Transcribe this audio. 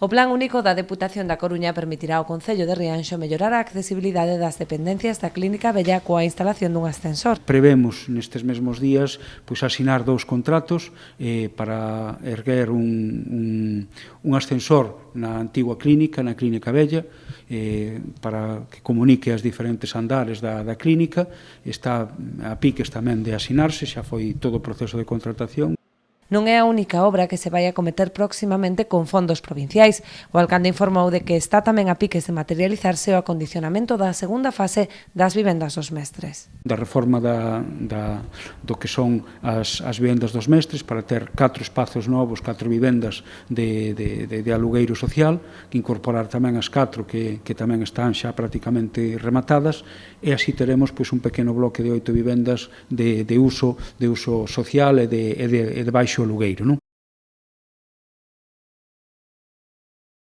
O Plan Único da Deputación da Coruña permitirá ao Concello de Rianxo mellorar a accesibilidade das dependencias da Clínica Vella coa instalación dun ascensor. Prevemos nestes mesmos días asinar 2 contratos para erguer un ascensor na antigua clínica, na Clínica Vella, para que comunique as diferentes andares da clínica. Está a piques tamén de asinarse, xa foi todo o proceso de contratación. Non é a única obra que se vai acometer próximamente con fondos provinciais. O alcalde informou de que está tamén a piques de materializarse o acondicionamento da segunda fase das vivendas dos mestres. Da reforma do que son as vivendas dos mestres para ter 4 espazos novos, 4 vivendas de alugueiro social, que incorporar tamén as 4 que tamén están xa prácticamente rematadas, e así teremos un pequeno bloque de 8 vivendas de uso social e de baixo alugueiro, non?